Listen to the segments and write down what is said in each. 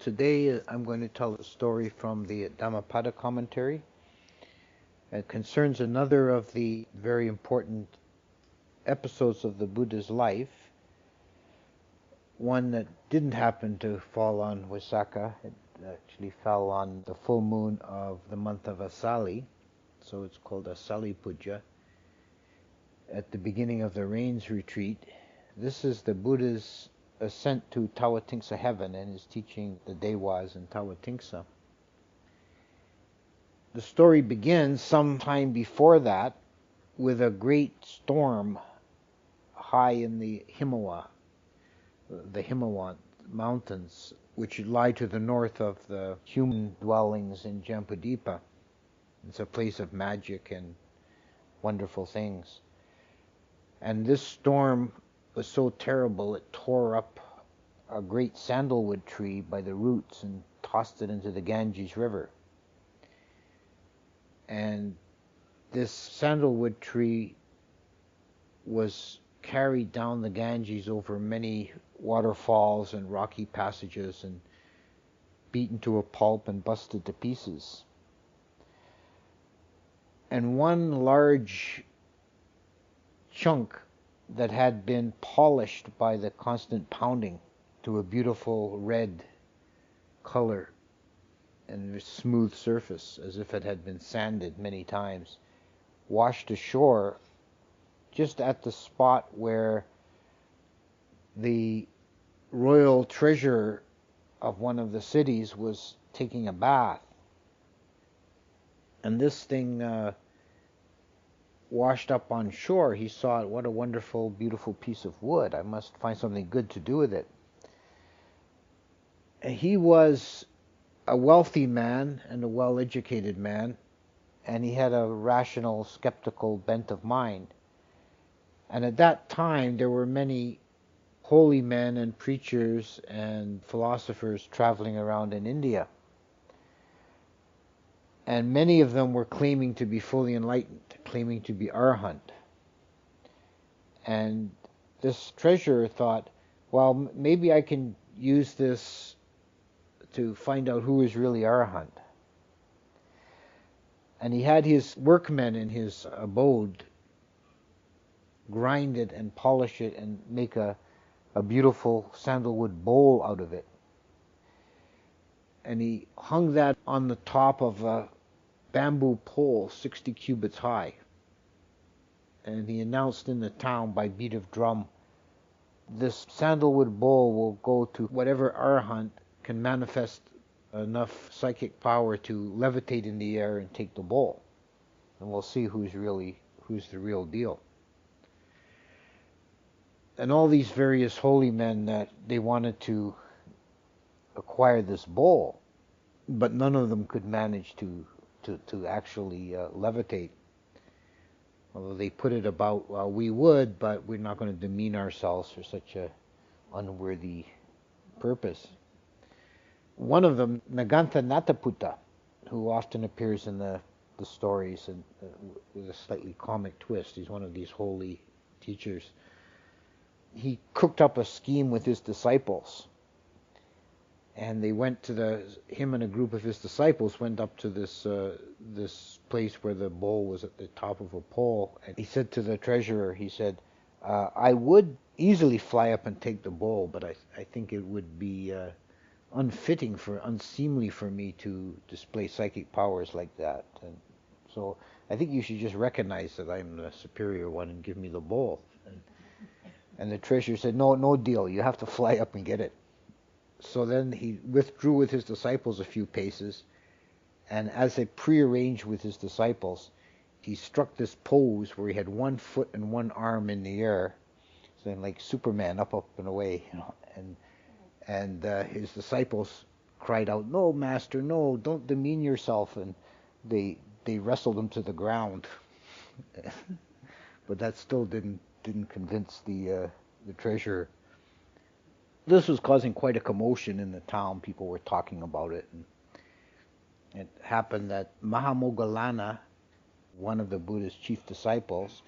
Today I'm going to tell a story from the Dhammapada commentary. It concerns another of the very important episodes of the Buddha's life, one that didn't happen to fall on Vaisakha. It actually fell on the full moon of the month of Asali, so it's called Asali Puja, at the beginning of the rains retreat. This is the Buddha's ascent to Tawatingsa heaven and is teaching the Dewas in Tawatingsa. The story begins some time before that with a great storm high in the Himawa, the Himawan mountains, which lie to the north of the human dwellings in Jambudvipa. It's a place of magic and wonderful things. And this storm was so terrible it tore up a great sandalwood tree by the roots and tossed it into the Ganges River. And this sandalwood tree was carried down the Ganges over many waterfalls and rocky passages and beaten to a pulp and busted to pieces. And one large chunk that had been polished by the constant pounding to a beautiful red color and a smooth surface, as if it had been sanded many times, washed ashore just at the spot where the royal treasurer of one of the cities was taking a bath. And this thing washed up on shore. He saw it, what a wonderful, beautiful piece of wood. I must find something good to do with it. And he was a wealthy man and a well-educated man, and he had a rational, skeptical bent of mind. And at that time, there were many holy men and preachers and philosophers traveling around in India. And many of them were claiming to be fully enlightened, claiming to be arahant. And this treasurer thought, well, maybe I can use this to find out who is really arahant. And he had his workmen in his abode grind it and polish it and make a beautiful sandalwood bowl out of it. And he hung that on the top of a bamboo pole 60 cubits high. And he announced in the town by beat of drum, this sandalwood bowl will go to whatever arahant can manifest enough psychic power to levitate in the air and take the bowl. And we'll see who's the real deal. And all these various holy men, that they wanted to acquire this bowl, but none of them could manage to actually levitate. Although they put it about, well, we would, but we're not going to demean ourselves for such a unworthy purpose. One of them, Nagantha Nataputta, who often appears in the stories and with a slightly comic twist, he's one of these holy teachers. He cooked up a scheme with his disciples, and they went to him and a group of his disciples went up to this place where the bowl was at the top of a pole. And he said to the treasurer, he said, I would easily fly up and take the bowl, but I think it would be unseemly for me to display psychic powers like that. And so I think you should just recognize that I'm the superior one and give me the bowl. And the treasurer said, no deal, you have to fly up and get it. So then he withdrew with his disciples a few paces, and as they prearranged with his disciples, he struck this pose where he had one foot and one arm in the air, so then like Superman, up and away, and his disciples cried out, "No, master, no, don't demean yourself," and they wrestled him to the ground. But that still didn't convince the treasurer. This was causing quite a commotion in the town. People were talking about it. And it happened that Mahamoggallana, one of the Buddha's chief disciples,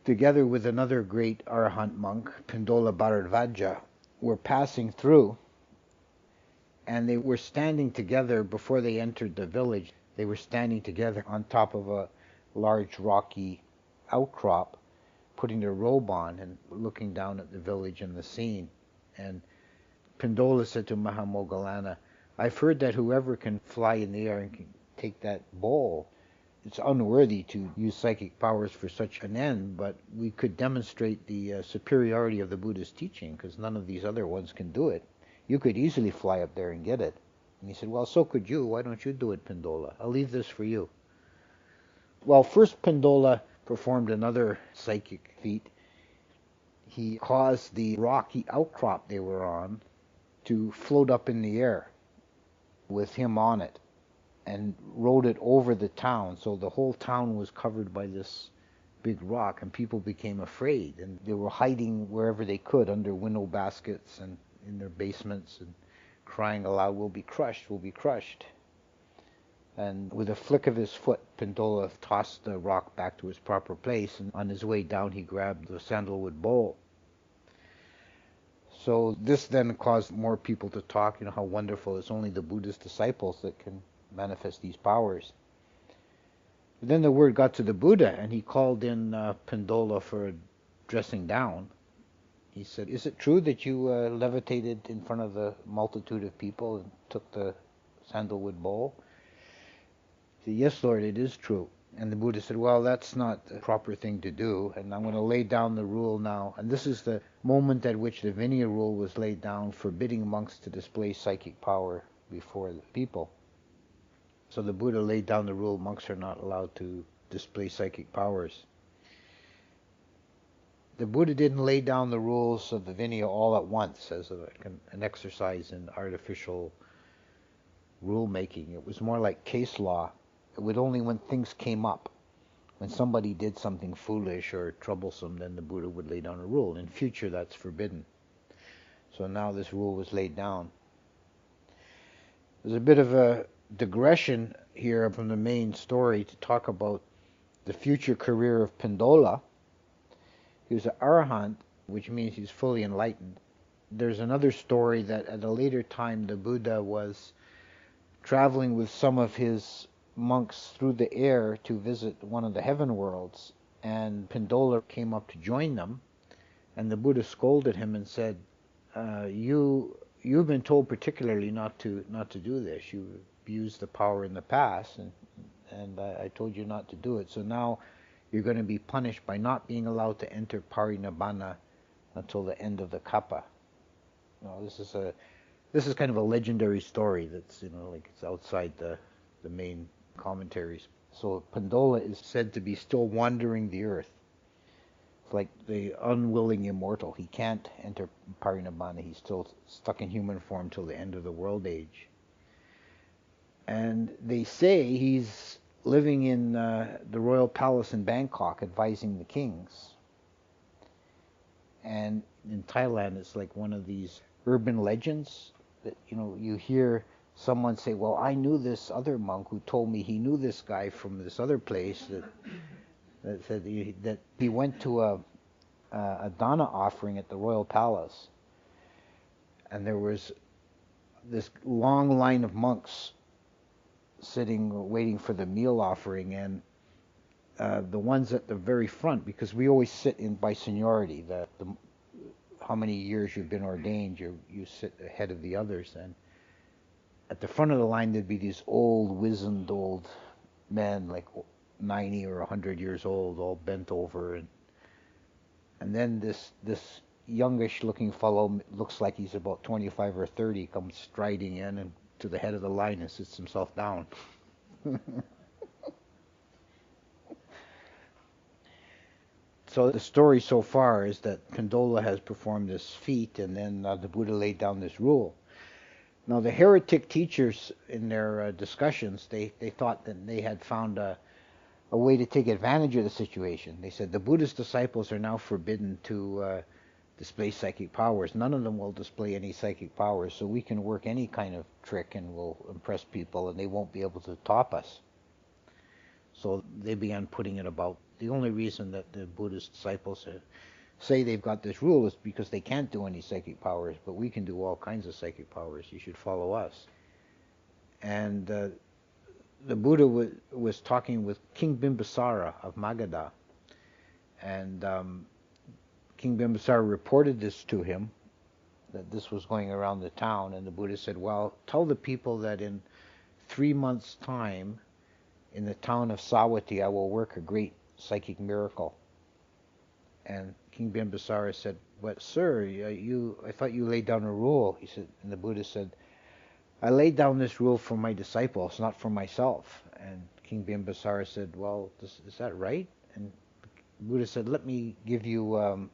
together with another great arahant monk, Pindola Bharadvaja, were passing through. And they were standing together before they entered the village. They were standing together on top of a large rocky outcrop, putting their robe on and looking down at the village and the scene. And Pindola said to Mahamoggallana, I've heard that whoever can fly in the air and can take that bowl, it's unworthy to use psychic powers for such an end, but we could demonstrate the superiority of the Buddha's teaching, because none of these other ones can do it. You could easily fly up there and get it. And he said, well, so could you. Why don't you do it, Pindola? I'll leave this for you. Well, first Pindola performed another psychic feat. He caused the rocky outcrop they were on to float up in the air with him on it, and rode it over the town. So the whole town was covered by this big rock, and people became afraid, and they were hiding wherever they could, under window baskets and in their basements, and crying aloud, we'll be crushed, we'll be crushed. And with a flick of his foot, Pindola tossed the rock back to its proper place, and on his way down he grabbed the sandalwood bowl. So this then caused more people to talk, how wonderful, it's only the Buddha's disciples that can manifest these powers. But then the word got to the Buddha, and he called in Pindola for a dressing down. He said, is it true that you levitated in front of the multitude of people and took the sandalwood bowl? He said, yes, Lord, it is true. And the Buddha said, well, that's not the proper thing to do, and I'm going to lay down the rule now. And this is the moment at which the Vinaya rule was laid down, forbidding monks to display psychic power before the people. So the Buddha laid down the rule, monks are not allowed to display psychic powers. The Buddha didn't lay down the rules of the Vinaya all at once as an exercise in artificial rule-making. It was more like case law. It would only when things came up, when somebody did something foolish or troublesome, then the Buddha would lay down a rule. In future, that's forbidden. So now this rule was laid down. There's a bit of a digression here from the main story to talk about the future career of Pindola. He was an arahant, which means he's fully enlightened. There's another story that at a later time the Buddha was traveling with some of his monks through the air to visit one of the heaven worlds, and Pindola came up to join them, and the Buddha scolded him and said, you've been told particularly not to do this. You abused the power in the past, and I told you not to do it. So now you're going to be punished by not being allowed to enter Parinibbana until the end of the kappa. This is kind of a legendary story that's like it's outside the main commentaries. So Pindola is said to be still wandering the earth. It's like the unwilling immortal. He can't enter Parinibbana. He's still stuck in human form till the end of the world age. And they say he's living in the royal palace in Bangkok, advising the kings. And in Thailand, it's like one of these urban legends that you hear someone say, well, I knew this other monk who told me he knew this guy from this other place that said that he went to a dana offering at the royal palace, and there was this long line of monks sitting waiting for the meal offering, and the ones at the very front, because we always sit in by seniority, how many years you've been ordained, you sit ahead of the others, and at the front of the line there'd be these wizened old men, like 90 or 100 years old, all bent over, and then this youngish looking fellow, looks like he's about 25 or 30, comes striding in and to the head of the line and sits himself down. So the story so far is that Pindola has performed this feat, and then the Buddha laid down this rule. Now the heretic teachers, in their discussions, they thought that they had found a way to take advantage of the situation. They said the Buddha's disciples are now forbidden to display psychic powers. None of them will display any psychic powers, so we can work any kind of trick and we'll impress people and they won't be able to top us. So they began putting it about. The only reason that the Buddhist disciples say they've got this rule, it's because they can't do any psychic powers, but we can do all kinds of psychic powers. You should follow us. And the Buddha was talking with King Bimbisara of Magadha, and King Bimbisara reported this to him, that this was going around the town, and the Buddha said, well, tell the people that in 3 months' time, in the town of Sawati, I will work a great psychic miracle. And King Bimbisara said, but sir, I thought you laid down a rule. He said, and the Buddha said, I laid down this rule for my disciples, not for myself. And King Bimbisara said, well, is that right? And the Buddha said, let me give you an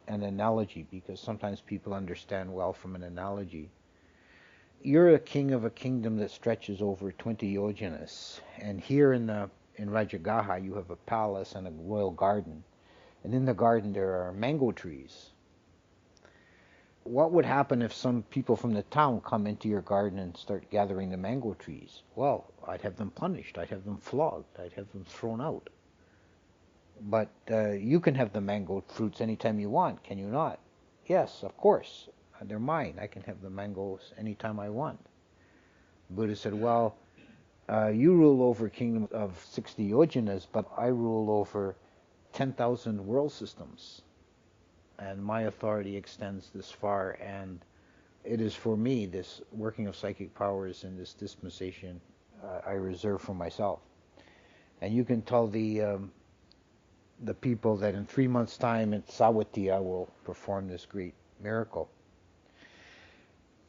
analogy, because sometimes people understand well from an analogy. You're a king of a kingdom that stretches over 20 yojanas, and here in Rajagaha you have a palace and a royal garden, and in the garden there are mango trees. What would happen if some people from the town come into your garden and start gathering the mango trees? Well, I'd have them punished, I'd have them flogged, I'd have them thrown out. But you can have the mango fruits anytime you want, can you not? Yes, of course. They're mine. I can have the mangoes anytime I want. The Buddha said, well, you rule over a kingdom of 60 yojanas, but I rule over 10,000 world systems. And my authority extends this far, and it is for me, this working of psychic powers in this dispensation, I reserve for myself. And you can tell the people that in 3 months' time at Sawati I will perform this great miracle.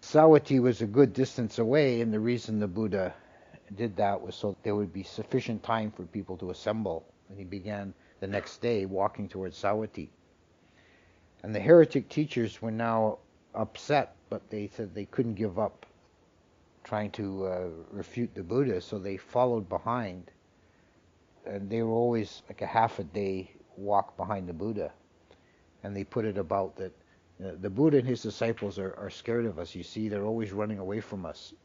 Sawati was a good distance away, and the reason the Buddha did that was so there would be sufficient time for people to assemble. And he began the next day walking towards Sawati. And the heretic teachers were now upset, but they said they couldn't give up trying to refute the Buddha, so they followed behind. And they were always like a half a day walk behind the Buddha. And they put it about that the Buddha and his disciples are scared of us. You see, they're always running away from us.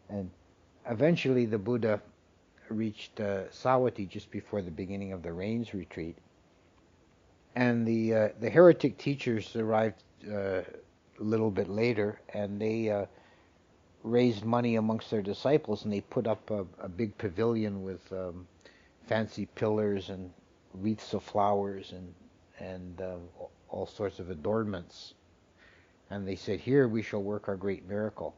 And eventually the Buddha reached Sawati just before the beginning of the rains retreat. And the heretic teachers arrived a little bit later, and they raised money amongst their disciples, and they put up a big pavilion with fancy pillars and wreaths of flowers and all sorts of adornments. And they said, here we shall work our great miracle.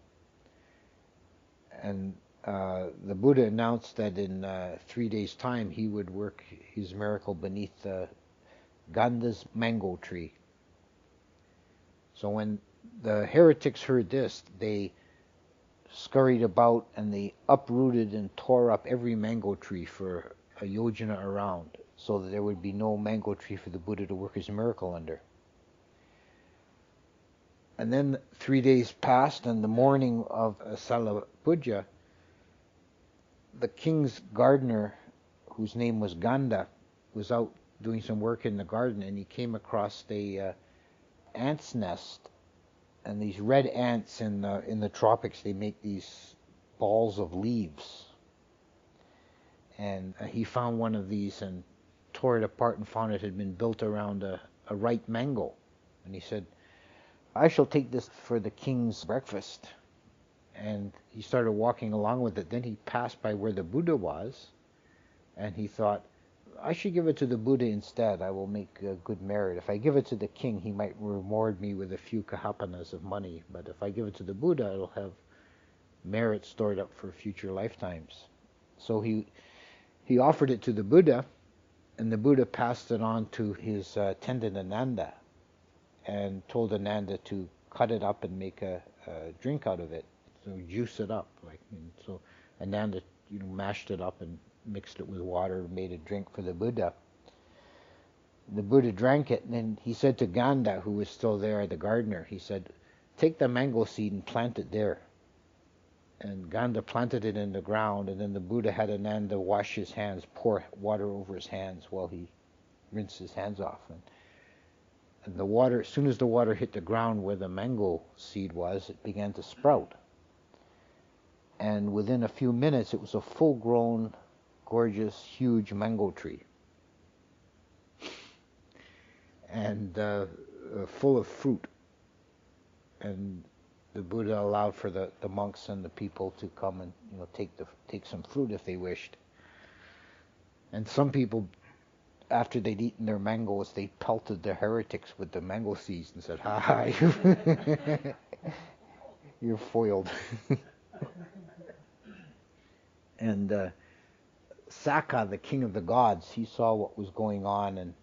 And the Buddha announced that in 3 days' time he would work his miracle beneath Ganda's mango tree. So when the heretics heard this, they scurried about and they uprooted and tore up every mango tree for a yojana around, so that there would be no mango tree for the Buddha to work his miracle under. And then 3 days passed, and the morning of Asala Puja, the king's gardener, whose name was Ganda, was out doing some work in the garden, and he came across a ant's nest. And these red ants in the tropics, they make these balls of leaves. And he found one of these and tore it apart and found it had been built around a ripe mango. And he said, I shall take this for the king's breakfast. And he started walking along with it. Then he passed by where the Buddha was, and he thought, I should give it to the Buddha instead. I will make a good merit. If I give it to the king, he might reward me with a few kahapanas of money. But if I give it to the Buddha, it'll have merit stored up for future lifetimes. So he offered it to the Buddha, and the Buddha passed it on to his attendant Ananda, and told Ananda to cut it up and make a drink out of it. So juice it up, so Ananda, mashed it up and mixed it with water, made a drink for the Buddha. The Buddha drank it, and then he said to Ganda, who was still there, the gardener, he said, take the mango seed and plant it there. And Ganda planted it in the ground, and then the Buddha had Ananda wash his hands, pour water over his hands while he rinsed his hands off. And the water, as soon as the water hit the ground where the mango seed was, it began to sprout. And within a few minutes, it was a full-grown, gorgeous, huge mango tree. and full of fruit. And the Buddha allowed for the monks and the people to come and take some fruit if they wished. And some people, after they'd eaten their mangoes, they pelted the heretics with the mango seeds and said, "Ha ha, you're foiled." And Sakka, the king of the gods, he saw what was going on, and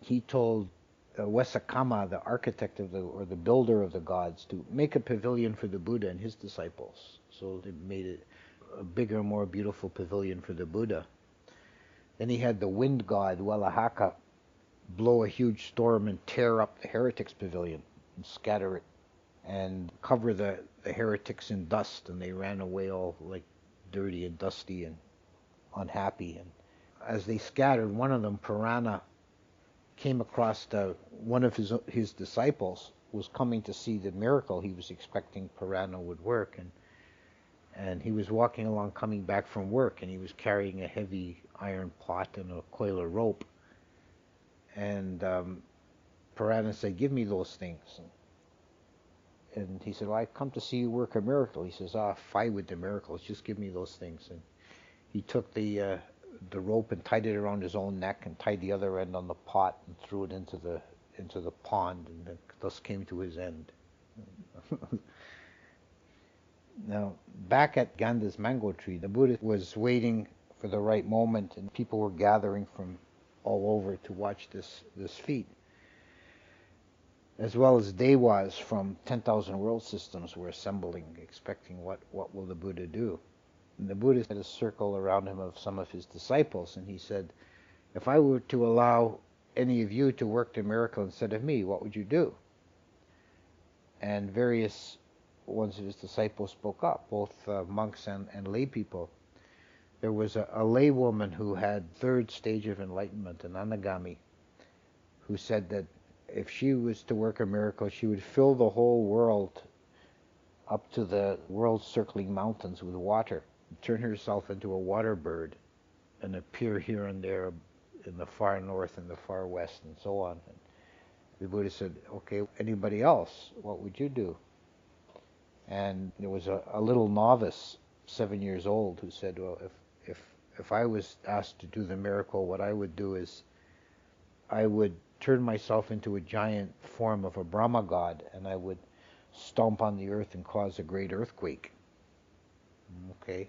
he told Wesakamma, the architect or the builder of the gods, to make a pavilion for the Buddha and his disciples. So they made it a bigger, more beautiful pavilion for the Buddha. Then he had the wind god, Walahaka, blow a huge storm and tear up the heretics' pavilion and scatter it and cover the heretics in dust, and they ran away all like dirty and dusty and unhappy. And as they scattered, one of them, Purana, came across one of his disciples was coming to see the miracle he was expecting Purana would work, and he was walking along coming back from work, and he was carrying a heavy iron pot and a coil of rope, and Purana said, "Give me those things." And he said, "Well, I come to see you work a miracle." He says, "Fight with the miracles, just give me those things." And he took the rope and tied it around his own neck and tied the other end on the pot and threw it into the pond, and thus came to his end. Now, back at Ganda's mango tree, the Buddha was waiting for the right moment, and people were gathering from all over to watch this feat, as well as Dewas from 10,000 world systems were assembling, expecting what will the Buddha do. And the Buddha had a circle around him of some of his disciples, and he said, "If I were to allow any of you to work the miracle instead of me, what would you do?" And various ones of his disciples spoke up, both monks and lay people. There was a lay woman who had third stage of enlightenment, an anagami, who said that if she was to work a miracle, she would fill the whole world up to the world-circling mountains with water, turn herself into a water bird, and appear here and there in the far north and the far west and so on. And the Buddha said, "Okay, anybody else, what would you do?" And there was a little novice, 7 years old, who said, "Well, if I was asked to do the miracle, what I would do is I would turn myself into a giant form of a Brahma god, and I would stomp on the earth and cause a great earthquake." Okay.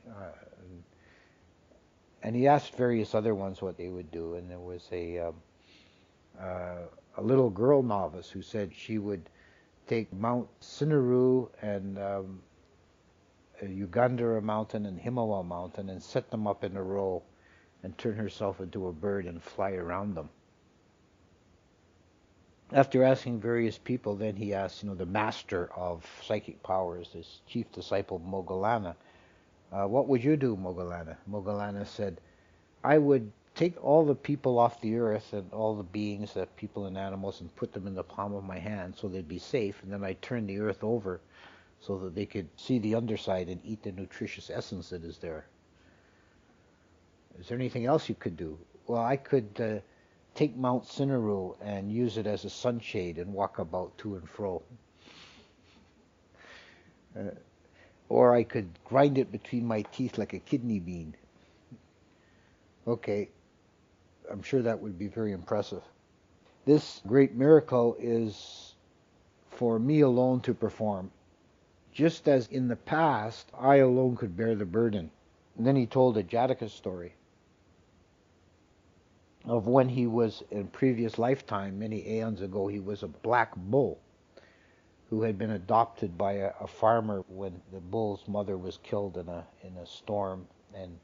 And he asked various other ones what they would do, and there was a little girl novice who said she would take Mount Sinaru and Ugandara Mountain and Himalaya Mountain and set them up in a row and turn herself into a bird and fly around them. After asking various people, then he asked, the master of psychic powers, his chief disciple Moggallana, "What would you do, Moggallana?" Moggallana said, "I would take all the people off the earth and all the beings, the people and animals, and put them in the palm of my hand so they'd be safe, and then I'd turn the earth over so that they could see the underside and eat the nutritious essence that is there." "Is there anything else you could do?" "Well, I could take Mount Sinaru and use it as a sunshade and walk about to and fro. Or I could grind it between my teeth like a kidney bean." Okay, I'm sure that would be very impressive. This great miracle is for me alone to perform. Just as in the past, I alone could bear the burden. And then he told a Jataka story of when he was, in previous lifetime, many aeons ago, he was a black bull who had been adopted by a farmer when the bull's mother was killed in a storm, and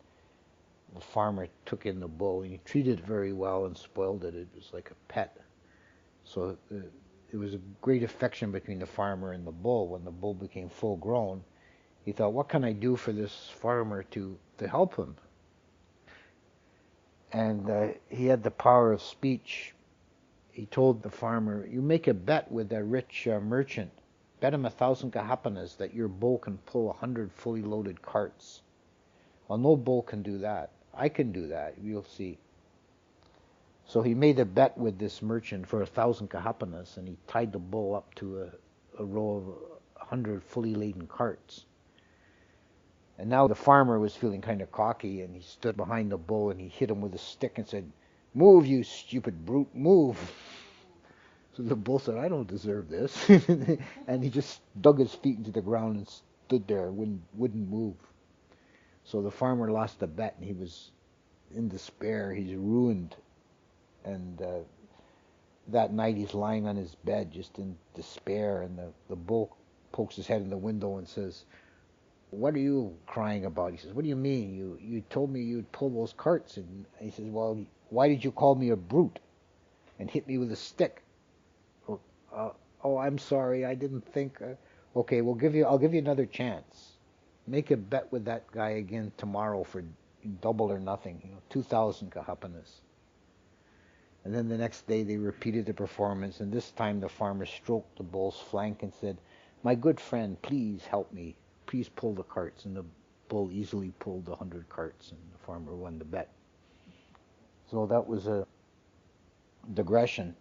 the farmer took in the bull and he treated it very well and spoiled it. It was like a pet. So there was a great affection between the farmer and the bull. When the bull became full grown, he thought, what can I do for this farmer to help him? And he had the power of speech. He told the farmer, "You make a bet with a rich merchant. Bet him 1,000 kahapanas that your bull can pull 100 fully loaded carts." "Well, no bull can do that. I can do that. You'll see." So he made a bet with this merchant for 1,000 kahapanas, and he tied the bull up to a row of 100 fully laden carts. And now the farmer was feeling kind of cocky, and he stood behind the bull and he hit him with a stick and said, "Move, you stupid brute, move." So the bull said, "I don't deserve this." And he just dug his feet into the ground and stood there, wouldn't move. So the farmer lost the bet, and he was in despair. He's ruined. And that night he's lying on his bed just in despair, and the bull pokes his head in the window and says, "What are you crying about?" He says, "What do you mean? You told me you'd pull those carts." And he says, "Well, why did you call me a brute and hit me with a stick?" "Oh, I'm sorry, I didn't think." "Okay, I'll give you another chance. Make a bet with that guy again tomorrow for double or nothing, 2,000 kahapanas." And then the next day they repeated the performance, and this time the farmer stroked the bull's flank and said, "My good friend, please help me. Please pull the carts." And the bull easily pulled the 100 carts, and the farmer won the bet. So that was a digression.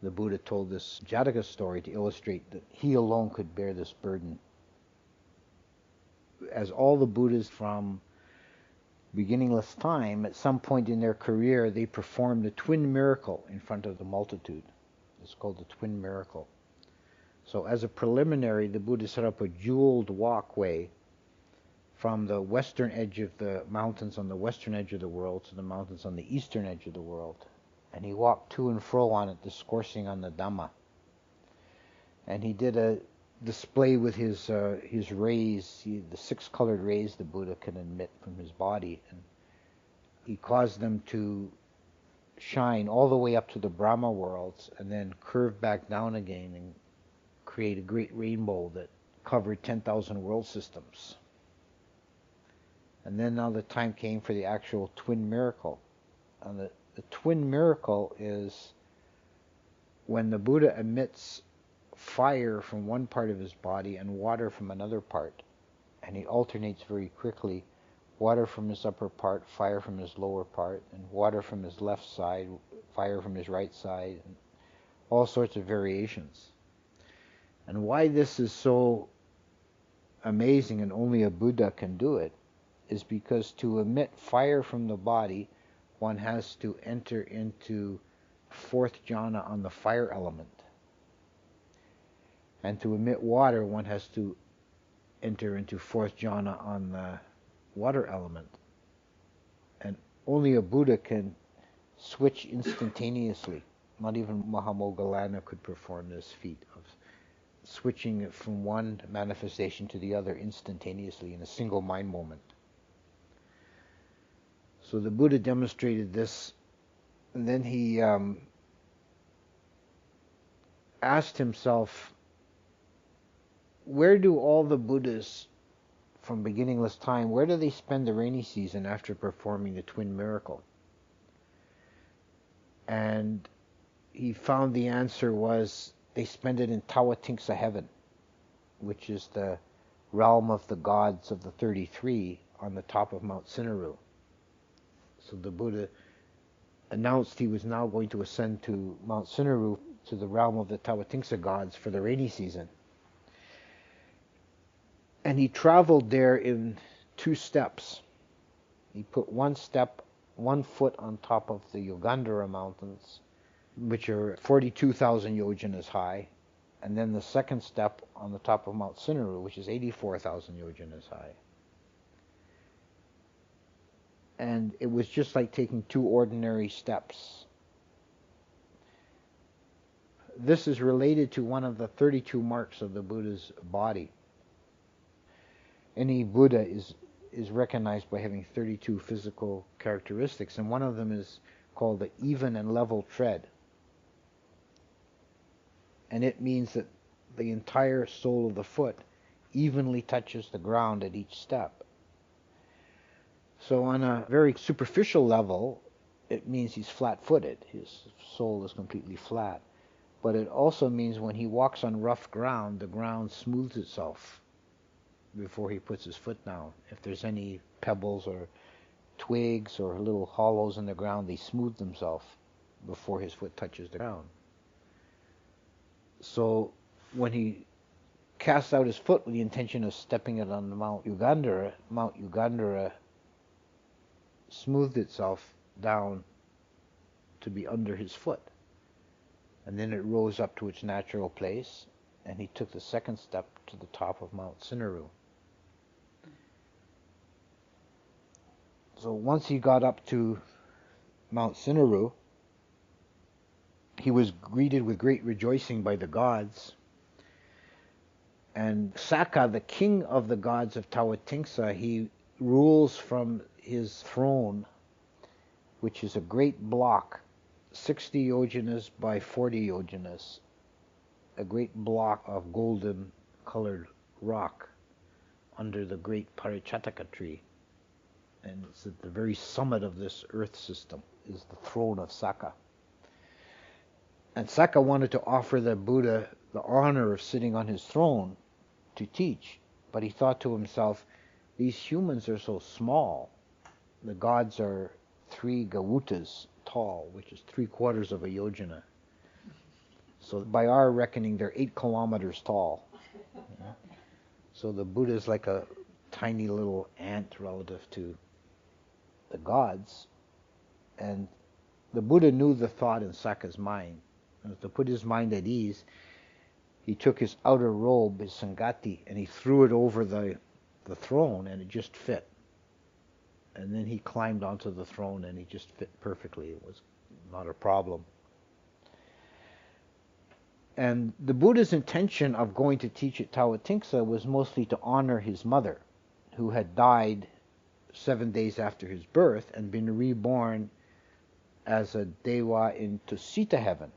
The Buddha told this Jataka story to illustrate that he alone could bear this burden. As all the Buddhas from beginningless time, at some point in their career, they performed the twin miracle in front of the multitude. It's called the twin miracle. So as a preliminary, the Buddha set up a jeweled walkway from the western edge of the mountains on the western edge of the world to the mountains on the eastern edge of the world. And he walked to and fro on it, discoursing on the Dhamma. And he did a display with his rays, the 6 colored rays the Buddha can emit from his body. And he caused them to shine all the way up to the Brahma worlds and then curve back down again and create a great rainbow that covered 10,000 world systems. And then now the time came for the actual twin miracle. And the twin miracle is when the Buddha emits fire from one part of his body and water from another part. And he alternates very quickly, water from his upper part, fire from his lower part, and water from his left side, fire from his right side, and all sorts of variations. And why this is so amazing and only a Buddha can do it is because to emit fire from the body, one has to enter into 4th jhana on the fire element. And to emit water, one has to enter into 4th jhana on the water element. And only a Buddha can switch instantaneously. Not even Mahamoggallana could perform this feat of switching it from one manifestation to the other instantaneously in a single mind moment. So the Buddha demonstrated this, and then he asked himself, where do all the Buddhas from beginningless time, where do they spend the rainy season after performing the twin miracle? And he found the answer was they spend it in Tawatingsa heaven, which is the realm of the gods of the 33 on the top of Mount Sinnaru. So the Buddha announced he was now going to ascend to Mount Sinnaru, to the realm of the Tawatingsa gods for the rainy season. And he traveled there in 2 steps. He put one foot on top of the Yogandhara mountains, which are 42,000 yojanas high, and then the second step on the top of Mount Sinnaru, which is 84,000 yojanas high. And it was just like taking 2 ordinary steps. This is related to one of the 32 marks of the Buddha's body. Any Buddha is recognized by having 32 physical characteristics, and one of them is called the even and level tread. And it means that the entire sole of the foot evenly touches the ground at each step. So on a very superficial level, it means he's flat-footed. His sole is completely flat. But it also means when he walks on rough ground, the ground smooths itself before he puts his foot down. If there's any pebbles or twigs or little hollows in the ground, they smooth themselves. before his foot touches the ground. So when he cast out his foot with the intention of stepping it on the Mount Ugandhara smoothed itself down to be under his foot. And then it rose up to its natural place, and he took the second step to the top of Mount Sinaru. So once he got up to Mount Sinaru, he was greeted with great rejoicing by the gods. And Saka, the king of the gods of Tawatingsa, he rules from his throne, which is a great block, 60 yojanas by 40 yojanas, a great block of golden colored rock under the great Parichataka tree. And it's at the very summit of this earth system is the throne of Saka. And Saka wanted to offer the Buddha the honor of sitting on his throne to teach, but he thought to himself, these humans are so small. The gods are 3 gawutas tall, which is 3/4 of a yojana. So by our reckoning, they're 8 kilometers tall. So the Buddha is like a tiny little ant relative to the gods. And the Buddha knew the thought in Saka's mind. And to put his mind at ease, he took his outer robe, his sangati, and he threw it over the throne, and it just fit. And then he climbed onto the throne, and he just fit perfectly. It was not a problem. And the Buddha's intention of going to teach at Tawatingsa was mostly to honor his mother, who had died 7 days after his birth and been reborn as a Dewa in Tusita heaven,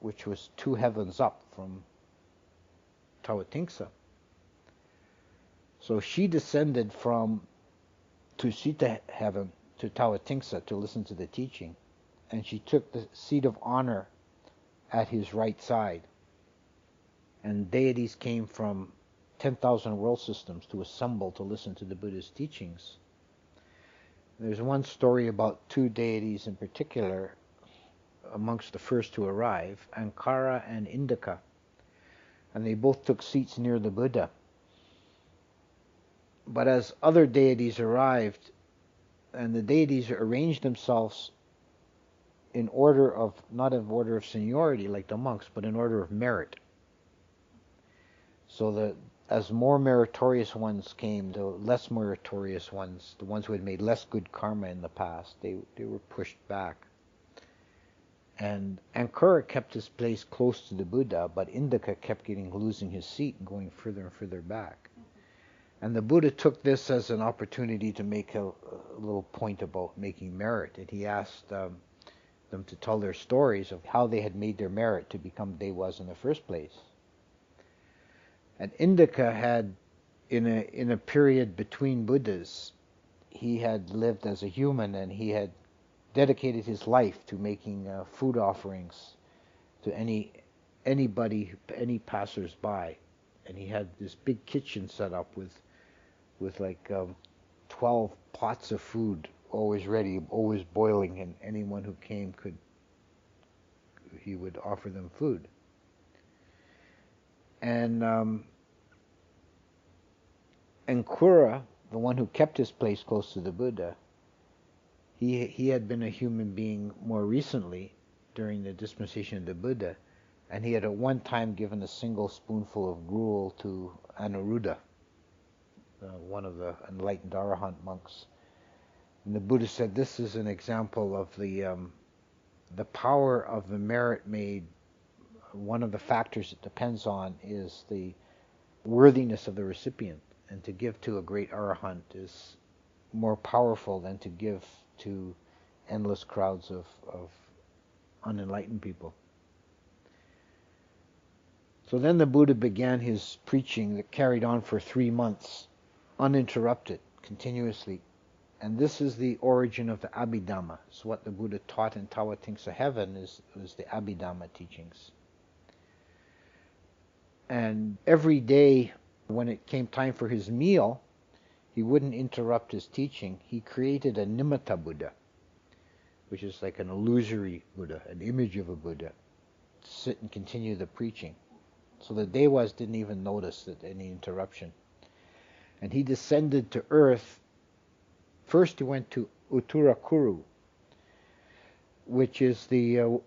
which was 2 heavens up from Tawatingsa. So she descended from Tusita heaven to Tawatingsa to listen to the teaching, and she took the seat of honor at his right side. And deities came from 10,000 world systems to assemble to listen to the Buddha's teachings. There's one story about 2 deities in particular amongst the first to arrive, Ankara and Indaka, and they both took seats near the Buddha. But as other deities arrived, and the deities arranged themselves in order of, not in order of seniority like the monks, but in order of merit. So that as more meritorious ones came, the less meritorious ones, the ones who had made less good karma in the past, they were pushed back. And Ankara kept his place close to the Buddha, but Indaka kept losing his seat and going further and further back. And the Buddha took this as an opportunity to make a little point about making merit. And he asked them to tell their stories of how they had made their merit to become Dewas in the first place. And Indaka had, in a period between Buddhas, he had lived as a human, and he had dedicated his life to making food offerings to anybody, any passers-by. And he had this big kitchen set up with like 12 pots of food, always ready, always boiling, and anyone who came he would offer them food. And Ankura, the one who kept his place close to the Buddha, he had been a human being more recently during the dispensation of the Buddha, and he had at one time given a single spoonful of gruel to Anuruddha, one of the enlightened Arahant monks. And the Buddha said this is an example of the power of the merit made. One of the factors it depends on is the worthiness of the recipient, and to give to a great Arahant is more powerful than to give to endless crowds of unenlightened people. So then the Buddha began his preaching that carried on for 3 months, uninterrupted, continuously. And this is the origin of the Abhidhamma. So what the Buddha taught in Tawatingsa heaven was the Abhidhamma teachings. And every day when it came time for his meal, he wouldn't interrupt his teaching. He created a Nimitta Buddha, which is like an illusory Buddha, an image of a Buddha, to sit and continue the preaching. So the Devas didn't even notice that any interruption. And he descended to earth. First he went to Uttarakuru, which is the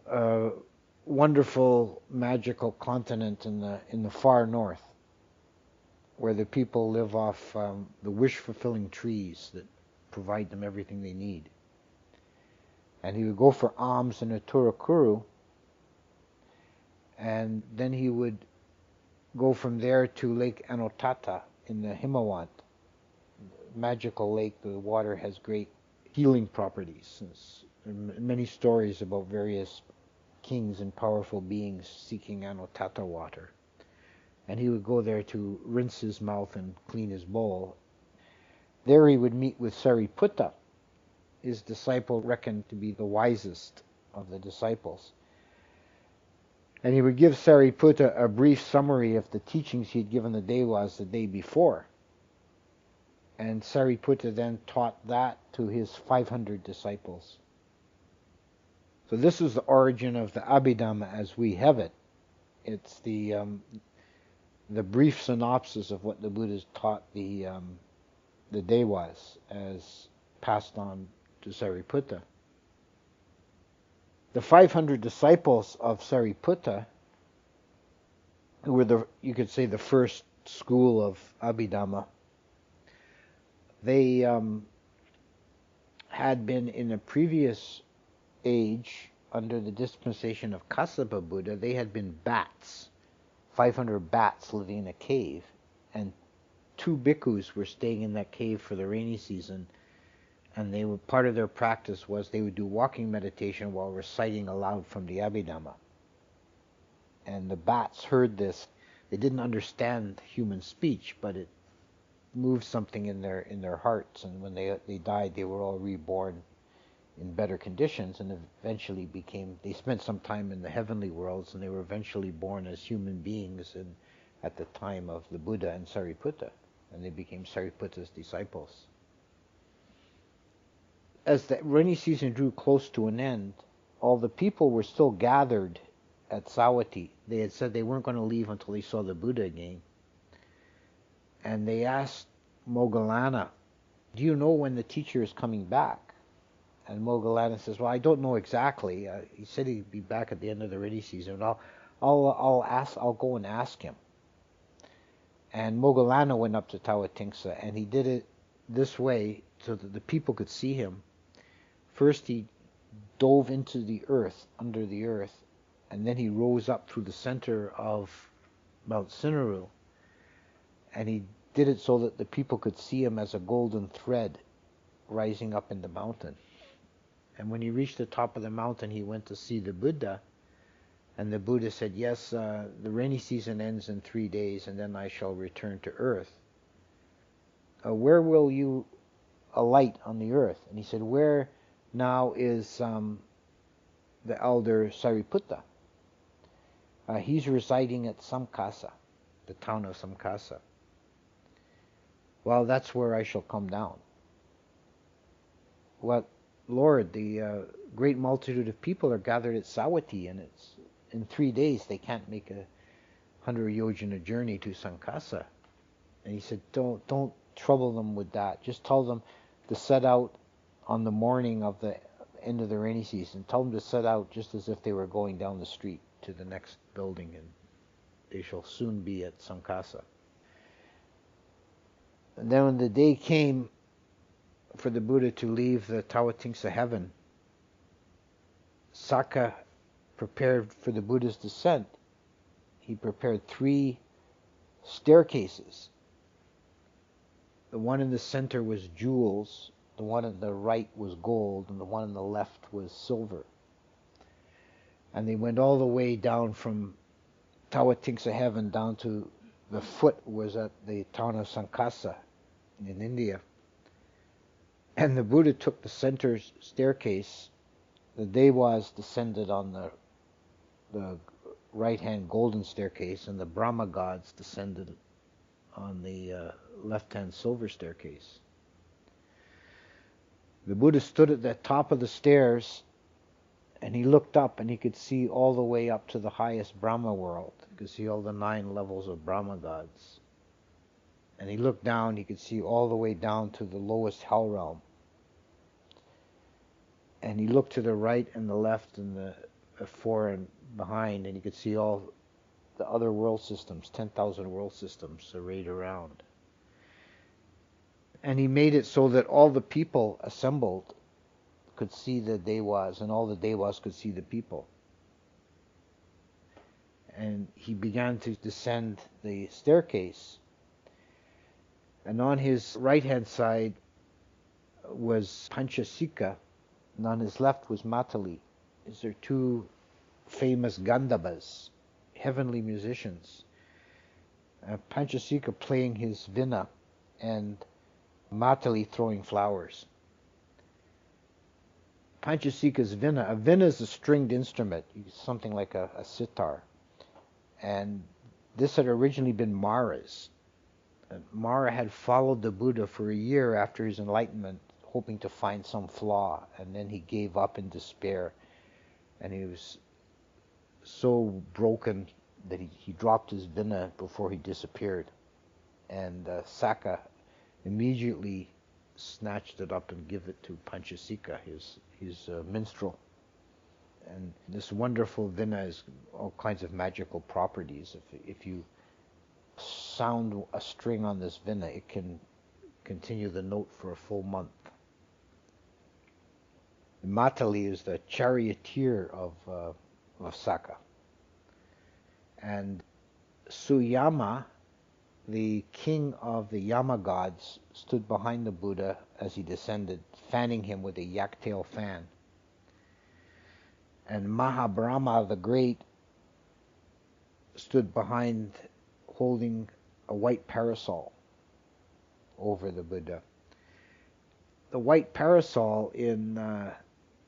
wonderful magical continent in the far north, where the people live off the wish-fulfilling trees that provide them everything they need. And he would go for alms in Uttarakuru, and then he would go from there to Lake Anotatta in the Himawant, magical lake. The water has great healing properties. There's many stories about various kings and powerful beings seeking Anotatta water. And he would go there to rinse his mouth and clean his bowl. There he would meet with Sariputta, his disciple reckoned to be the wisest of the disciples. And he would give Sariputta a brief summary of the teachings he had given the Devas the day before. And Sariputta then taught that to his 500 disciples. So this is the origin of the Abhidhamma as we have it. It's the brief synopsis of what the Buddha taught the Devas as passed on to Sariputta. The 500 disciples of Sariputta, who were you could say the first school of Abhidhamma, they had been in a previous age, under the dispensation of Kassapa Buddha, they had been bats, 500 bats living in a cave, and 2 bhikkhus were staying in that cave for the rainy season, and they were, part of their practice was they would do walking meditation while reciting aloud from the Abhidhamma. And the bats heard this. They didn't understand human speech, but it moved something in their hearts, and when they died, they were all reborn in better conditions, and eventually they spent some time in the heavenly worlds, and they were eventually born as human beings at the time of the Buddha and Sariputta, and they became Sariputta's disciples. As the rainy season drew close to an end, all the people were still gathered at Savatthi. They had said they weren't going to leave until they saw the Buddha again. And they asked Moggallana, "Do you know when the teacher is coming back?" And Moggallana says, "Well, I don't know exactly. He said he'd be back at the end of the rainy season. I'll go and ask him." And Moggallana went up to Tawatingsa, and he did it this way so that the people could see him. First he dove into the earth, under the earth, and then he rose up through the center of Mount Sinaroo, and he did it so that the people could see him as a golden thread rising up in the mountain. And when he reached the top of the mountain, he went to see the Buddha, and the Buddha said, "Yes, the rainy season ends in 3 days, and then I shall return to earth. Where will you alight on the earth?" And he said, "Where now is the elder Sariputta? He's residing at Samkasa, the town of Samkasa." "Well, that's where I shall come down." "Well, Lord, the great multitude of people are gathered at Savatthi, and it's in 3 days they can't make a 100 yojana journey to Sankasa." And he said, don't trouble them with that. Just tell them to set out on the morning of the end of the rainy season. Tell them to set out just as if they were going down the street to the next building, and they shall soon be at Sankasa. And then when the day came for the Buddha to leave the Tawatingsa heaven, Sakka prepared for the Buddha's descent. He prepared 3 staircases. The one in the center was jewels, the one on the right was gold, and the one on the left was silver. And they went all the way down from Tawatingsa heaven down to the foot was at the town of Sankasa in India. And the Buddha took the center staircase. The Devas descended on the right-hand golden staircase, and the Brahma gods descended on the left-hand silver staircase. The Buddha stood at the top of the stairs, And he looked up and he could see all the way up to the highest Brahma world. He could see all the 9 levels of Brahma gods. And he looked down, he could see all the way down to the lowest hell realm. And he looked to the right and the left and the fore and behind, and he could see all the other world systems, 10,000 world systems arrayed around. And he made it so that all the people assembled could see the devas, and all the devas could see the people. And he began to descend the staircase. And on his right-hand side was Panchasika, and on his left was Matali. These are 2 famous Gandhabas, heavenly musicians. Panchasika playing his vina, and Matali throwing flowers. Panchasika's vina, a vina is a stringed instrument, something like a sitar. And this had originally been Mara's. Mara had followed the Buddha for a year after his enlightenment, hoping to find some flaw, and then he gave up in despair, and he was so broken that he dropped his vina before he disappeared. And Saka immediately snatched it up and gave it to Panchasika, his minstrel. And this wonderful vina has all kinds of magical properties. If you sound a string on this vina, it can continue the note for a full month. Matali is the charioteer of Saka. And Suyama, the king of the Yama gods, stood behind the Buddha as he descended, fanning him with a yak-tail fan. And Mahabrahma the Great stood behind, holding a white parasol over the Buddha. The white parasol in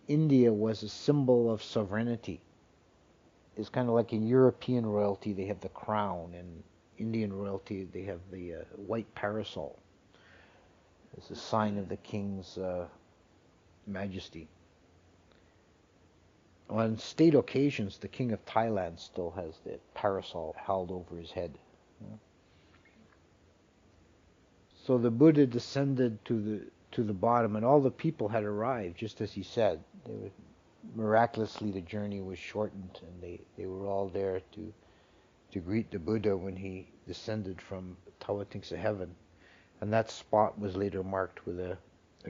India was a symbol of sovereignty. It's kind of like in European royalty they have the crown, and Indian royalty they have the white parasol. It's a sign of the king's majesty. On state occasions, the king of Thailand still has the parasol held over his head. So the Buddha descended to the bottom, and all the people had arrived, just as he said. Miraculously, the journey was shortened, and they were all there to greet the Buddha when he descended from Tawatingsa heaven. And that spot was later marked with a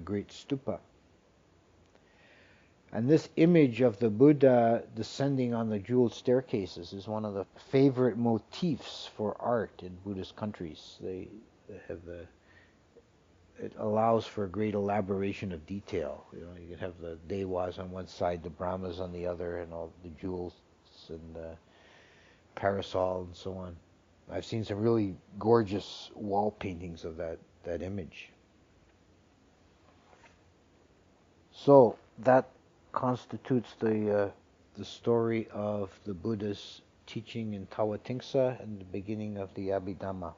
great stupa. And this image of the Buddha descending on the jeweled staircases is one of the favorite motifs for art in Buddhist countries. They have it allows for a great elaboration of detail. You can have the devas on one side, the brahmas on the other, and all the jewels and parasol and so on. I've seen some really gorgeous wall paintings of that image. So that constitutes the story of the Buddha's teaching in Tawatingsa and the beginning of the Abhidhamma.